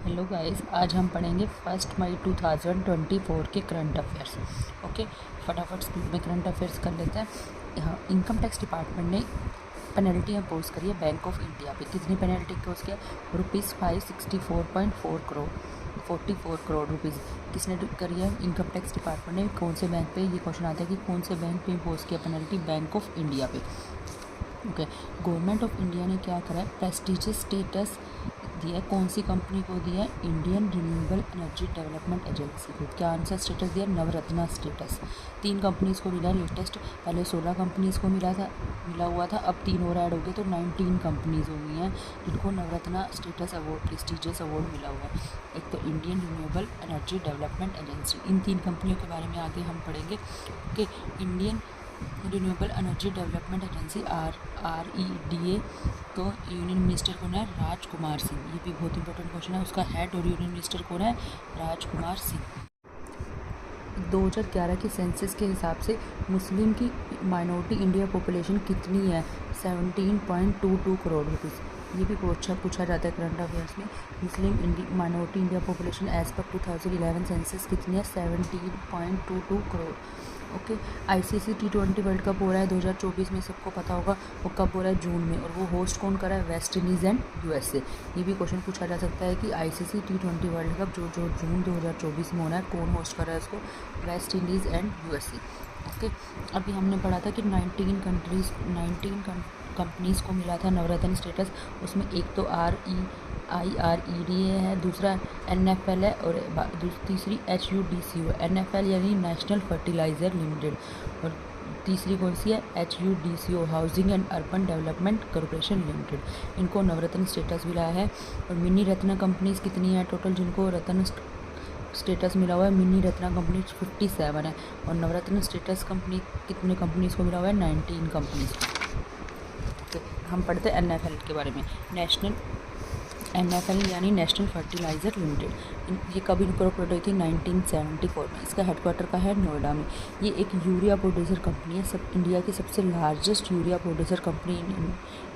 Hello guys, आज हम पढ़ेंगे 1 मई 2024 के करंट अफेयर्स। ओके, फटाफट स्पीड में करंट अफेयर्स कर लेते हैं। यहाँ इनकम टैक्स डिपार्टमेंट ने पेनल्टी इम्पोज करी है बैंक ऑफ इंडिया पे। कितनी पेनल्टी इम्पोज किया? ₹564.4 करोड़ 44 करोड़ रुपीज़ किसने करी है? इनकम टैक्स डिपार्टमेंट ने। कौन से बैंक पे? ये क्वेश्चन आता है कि कौन से बैंक पे इम्पोज किया पेनल्टी? बैंक ऑफ इंडिया पे। ओके, गवर्नमेंट ऑफ इंडिया ने क्या करा है? प्रेस्टिजियस स्टेटस दिया है। कौन सी कंपनी को दिया है? Indian renewable energy development agency को। क्या आंसर स्टेटस दिया? नवरत्ना स्टेटस। 3 कंपनीज़ को मिला है लेटेस्ट। पहले 16 कंपनीज़ को मिला हुआ था, अब 3 और ऐड हो गए तो 19 कंपनीज़ हो गई हैं जिनको Navratna status award, prestigious award मिला हुआ है। एक तो Indian renewable energy development agency. इन 3 कंपनियों के बारे में आगे हम पढ़ेंगे कि Indian renewable energy development agency REDA तो यूनियन मिनिस्टर कौन है? राजकुमार सिंह। ये भी बहुत इंपॉर्टेंट क्वेश्चन है। उसका हेड और यूनियन मिनिस्टर कौन है? राजकुमार सिंह। 2011 के सेंसस के हिसाब से मुस्लिम की माइनॉरिटी इंडिया पॉपुलेशन कितनी है? 17.22 करोड़ रुपीज़। ये भी पूछा जाता है करंट अफेयर्स में। Muslim minority India population as per 2011 census कितनी है? 17.22 crore. Okay, ICC T20 world cup हो रहा है 2024 में, सबको पता होगा। वो कब हो रहा है? जून में। और वो होस्ट कौन कर रहा है? West Indies and USA। ये भी क्वेश्चन पूछा जा सकता है कि ICC T20 वर्ल्ड कप जो जून 2024 में होना है, कौन होस्ट कर रहा है इसको? West Indies and USA। Okay, अभी हमने पढ़ा था कि 19 कंपनीज़ को मिला था नवरत्न स्टेटस। उसमें एक तो REDA है, दूसरा NFL है और तीसरी HUDCO। NFL यानी नेशनल फर्टिलाइज़र लिमिटेड, और तीसरी कौन सी है? HUDCO, housing and urban development corporation limited. इनको नवरत्न स्टेटस मिला है। और मिनी रत्न कंपनीज़ कितनी है टोटल जिनको रत्न स्टेटस मिला हुआ है? मिनी रत्ना कंपनी 57 है। और नवरत्न स्टेटस कितने कंपनीज़ को मिला हुआ है? 19 कंपनीज़। तो हम पढ़ते हैं NFL के बारे में। NFL यानी नेशनल फर्टिलाइज़र लिमिटेड। ये कब इनकॉर्पोरेट हुई थी? 1974 में। इसका हेडक्वार्टर का है नोएडा में। ये एक यूरिया प्रोड्यूसर कंपनी है। इंडिया की सबसे largest urea producer company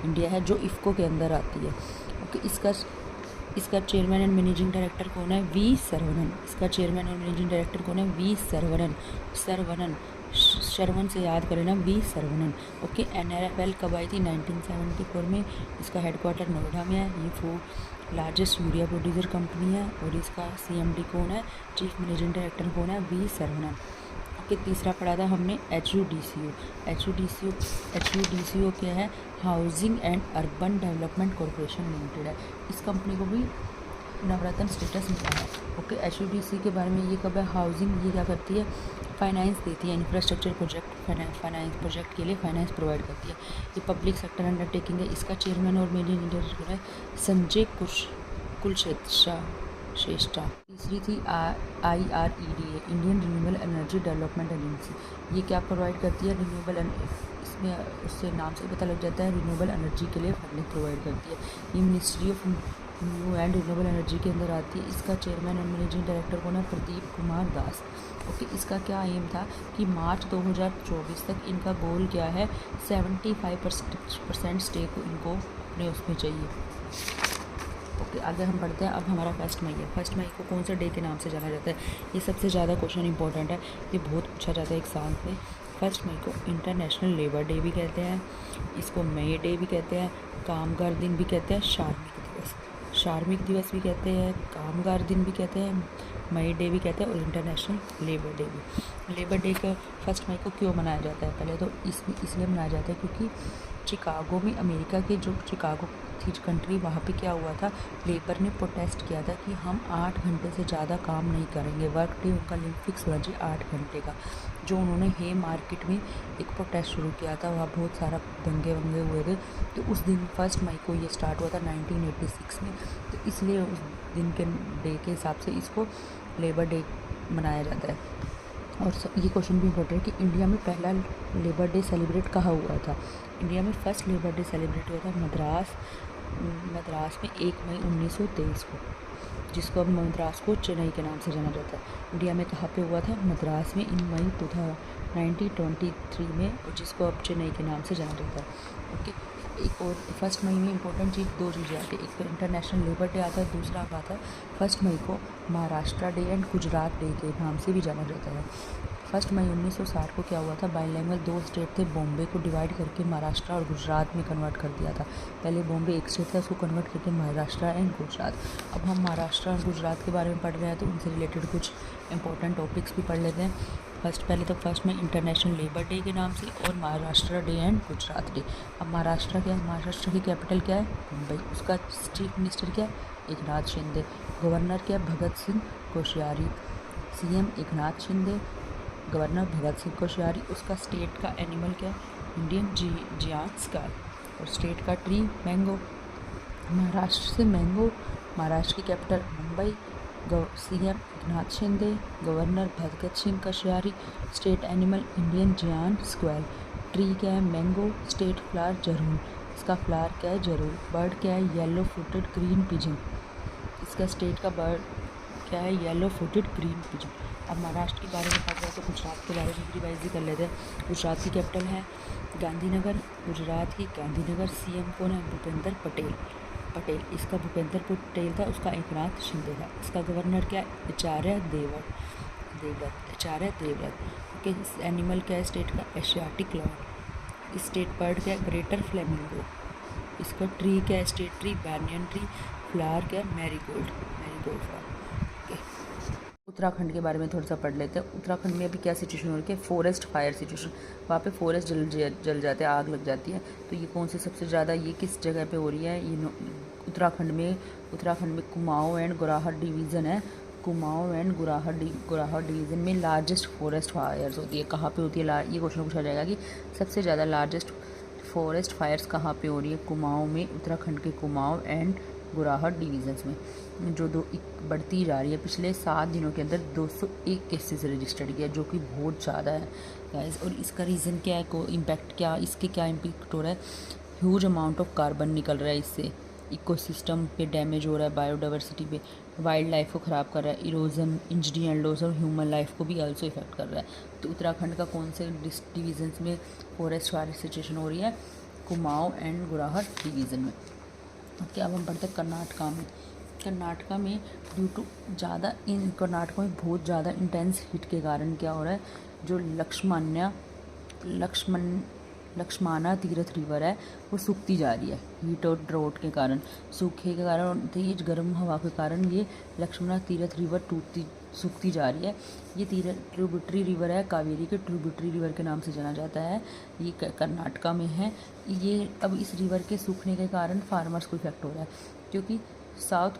India है, जो इफ़को के अंदर आती है। ओके, इसका चेयरमैन एंड मैनेजिंग डायरेक्टर कौन है? V सरवणन। इसका चेयरमैन और मैनेजिंग डायरेक्टर कौन है? V सरवणन। शरवण से याद करें ना, V सरवणन। ओके, NFL कब आई थी? 1974 में। इसका हेडक्वार्टर नोएडा में है। ये लार्जेस्ट यूरिया प्रोड्यूसर कंपनी है। और इसका CMD कौन है? चीफ मैनेजिंग डायरेक्टर कौन है? V सरवणन। ओके, तीसरा पढ़ा था हमने HUDCO क्या है? Housing and urban development corporation limited है। इस कंपनी को भी नवरत्न स्टेटस मिला है। ओके, HUDC के बारे में, ये कब है? हाउसिंग, ये क्या करती है? फाइनेंस देती है, इंफ्रास्ट्रक्चर फाइनेंस प्रोजेक्ट के लिए फाइनेंस प्रोवाइड करती है। ये पब्लिक सेक्टर अंडरटेकिंग है। इसका चेयरमैन और मैनेजिंग डायरेक्टर है संजय कुलश्रेष्ठा। तीसरी थी IREDA, Indian renewable energy development agency. ये क्या प्रोवाइड करती है? रिन्यूएबल, इसमें उससे नाम से पता लग जाता है, रिन्यूएबल एनर्जी के लिए फंडिंग प्रोवाइड करती है। ये ministry of new and renewable energy के अंदर आती है। इसका चेयरमैन और मैनेजिंग डायरेक्टर कौन है? प्रदीप कुमार दास। ओके, इसका क्या एम था कि मार्च 2024 तक इनका गोल क्या है? 75% स्टेक इनको अपने उसमें चाहिए। ओके, आगे हम पढ़ते हैं। अब हमारा 1 मई है। 1 मई को कौन सा डे के नाम से जाना जाता है? ये सबसे ज़्यादा क्वेश्चन इंपॉर्टेंट है, ये बहुत पूछा जाता है एग्जाम में। 1 मई को इंटरनेशनल लेबर डे भी कहते हैं, इसको मई डे भी कहते हैं, कामगार दिन भी कहते हैं, शार्मिक दिवस भी कहते हैं, कामगार दिन भी कहते हैं, मई डे भी कहते हैं और इंटरनेशनल लेबर डे भी। लेबर डे का 1 मई को क्यों मनाया जाता है? पहले तो इसलिए मनाया जाता है क्योंकि चिकागो में, अमेरिका के जो चिकागो थी कंट्री, वहाँ पे क्या हुआ था? लेबर ने प्रोटेस्ट किया था कि हम 8 घंटे से ज़्यादा काम नहीं करेंगे। वर्क डे उनका लिंक फिक्स होना चाहिए 8 घंटे का। जो उन्होंने हे मार्केट में एक प्रोटेस्ट शुरू किया था, वहाँ बहुत सारा दंगे वंगे हुए थे। तो उस दिन 1 मई को ये स्टार्ट हुआ था 1986 में। तो इसलिए उस दिन के डे के हिसाब से इसको लेबर डे मनाया जाता है। और ये क्वेश्चन भी इम्पोर्टेंट है कि इंडिया में पहला लेबर डे सेलिब्रेट कहाँ हुआ था? इंडिया में फर्स्ट लेबर डे सेलिब्रेट हुआ था मद्रास में 1 मई 1923 को, जिसको अब मद्रास को चेन्नई के नाम से जाना जाता है। इंडिया में कहाँ पे हुआ था? मद्रास में, इन मई 1923 में, और जिसको अब चेन्नई के नाम से जाना जाता है। ओके, एक और 1 मई में इंपॉर्टेंट चीज़, 2 चीज़ें आती है, एक तो इंटरनेशनल लेबर डे आता है, दूसरा आता है 1 मई को Maharashtra day and Gujarat day के नाम से भी जाना जाता है। 1 मई 1960 को क्या हुआ था, बाइलैंगुअल 2 स्टेट थे, बॉम्बे को डिवाइड करके महाराष्ट्र और गुजरात में कन्वर्ट कर दिया था। पहले बॉम्बे एक स्टेट था, उसको कन्वर्ट करके महाराष्ट्र एंड गुजरात। अब हम महाराष्ट्र और गुजरात के बारे में पढ़ रहे हैं तो उनसे रिलेटेड कुछ इंपॉर्टेंट टॉपिक्स भी पढ़ लेते हैं। पहले तो 1 मई इंटरनेशनल लेबर डे के नाम से और Maharashtra day and Gujarat day. अब महाराष्ट्र क्या है, महाराष्ट्र की कैपिटल क्या है, मुंबई। उसका चीफ मिनिस्टर क्या है, एकनाथ शिंदे। गवर्नर क्या है, भगत सिंह कोश्यारी। CM Eknath Shinde, governor Bhagat Singh Koshyari. उसका स्टेट का एनिमल क्या है, इंडियन जियांट स्काई। और स्टेट का ट्री मैंगो। महाराष्ट्र से मैंगो। महाराष्ट्र की capital Mumbai. CM Eknath Shinde, governor Bhagat Singh Koshyari. State animal Indian giant squirrel. Tree क्या है, मैंगो। स्टेट फ्लावर जरूर। इसका फ्लावर क्या है, जरूर। बर्ड क्या है, येलो फुटेड ग्रीन पिजन। इसका स्टेट का बर्ड क्या है, येलो फुटेड ग्रीन पिजन। अब महाराष्ट्र के बारे में पढ़ रहे हैं तो गुजरात के बारे में भी रिवाइज ही कर लेते हैं। गुजरात की कैपिटल है गांधीनगर। गुजरात की गांधीनगर। सीएम कौन है, भूपेंद्र पटेल। इसका भूपेंद्र पटेल था, उसका एकनाथ शिंदे था। इसका गवर्नर क्या है, आचार्य देवव्रत। ओके, एनिमल क्या है स्टेट का, एशियाटिक लॉन। स्टेट बर्ड क्या है, ग्रेटर फ्लेमिंगो। इसका ट्री क्या है, state tree banyan tree. Flower क्या है, मैरीगोल्ड फ्लावर। उत्तराखंड के बारे में थोड़ा सा पढ़ लेते हैं। उत्तराखंड में अभी क्या सिचुएशन हो रही है, फॉरेस्ट फायर सिचुएशन। वहाँ पे फॉरेस्ट जल जाते हैं, आग लग जाती है। तो ये कौन से सबसे ज़्यादा, ये किस जगह पे हो रही है, ये उत्तराखंड में कुमाऊँ एंड गोराहट डिवीज़न है। कुमाऊँ एंड गोराहट डिवीज़न में लार्जेस्ट फॉरेस्ट फायर्स होती है। कहाँ पे होती है, ये क्वेश्चन पूछा जाएगा कि सबसे ज़्यादा लार्जेस्ट फॉरेस्ट फायर्स कहाँ पे हो रही है, कुमाऊँ में। उत्तराखंड के कुमाऊँ एंड गोराहट डिवीज़न्स में जो बढ़ती जा रही है। पिछले 7 दिनों के अंदर 201 केसेस रजिस्टर्ड किया, जो कि बहुत ज़्यादा है गाइस। और इसका रीज़न क्या है, इसके क्या इम्पैक्ट हो रहा है, ह्यूज अमाउंट ऑफ कार्बन निकल रहा है इससे। इकोसिस्टम पे डैमेज हो रहा है, बायोडाइवर्सिटी पे, वाइल्ड लाइफ को ख़राब कर रहा है, इरोजन, इंजरी एंड लॉस और ह्यूमन लाइफ को भी आल्सो इफेक्ट कर रहा है। तो उत्तराखंड का कौन से डिवीज़न्स में फॉरेस्ट फायर सिचुएशन हो रही है, कुमाऊँ एंड गोराहट डिवीज़न में। ओके, अब हम बढ़ते हैं कर्नाटका में। कर्नाटका में कर्नाटका में बहुत ज़्यादा इंटेंस हीट के कारण क्या हो रहा है, जो लक्ष्मणा तीर्थ रिवर है वो सूखती जा रही है। हीट और ड्राउट के कारण, सूखे के कारण और तेज गर्म हवा के कारण ये लक्ष्मणा तीर्थ रिवर सूखती जा रही है। ये ट्रिब्यूटरी रिवर है, कावेरी के ट्रिब्यूटरी रिवर के नाम से जाना जाता है। ये कर्नाटका में है। ये अब इस रिवर के सूखने के कारण फार्मर्स को इफेक्ट हो रहा है, क्योंकि साउथ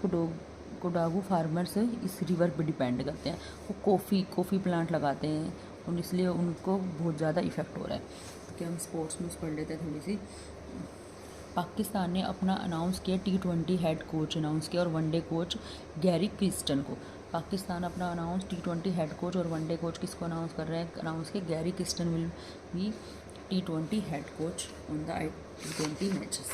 कोडागू फार्मर्स इस रिवर पर डिपेंड करते हैं। वो कॉफ़ी प्लांट लगाते हैं और इसलिए उनको बहुत ज़्यादा इफेक्ट हो रहा है। कि हम स्पोर्ट्स न्यूज़ पढ़ लेते हैं थोड़ी सी। पाकिस्तान ने अपना अनाउंस किया T20 हेड कोच अनाउंस किया और वनडे कोच गैरी क्रिस्टन को। पाकिस्तान अपना T20 हेड कोच और वनडे कोच किसको अनाउंस कर रहे हैं, अनाउंस किया Gary Kristen will be T20 head coach on the T20 matches.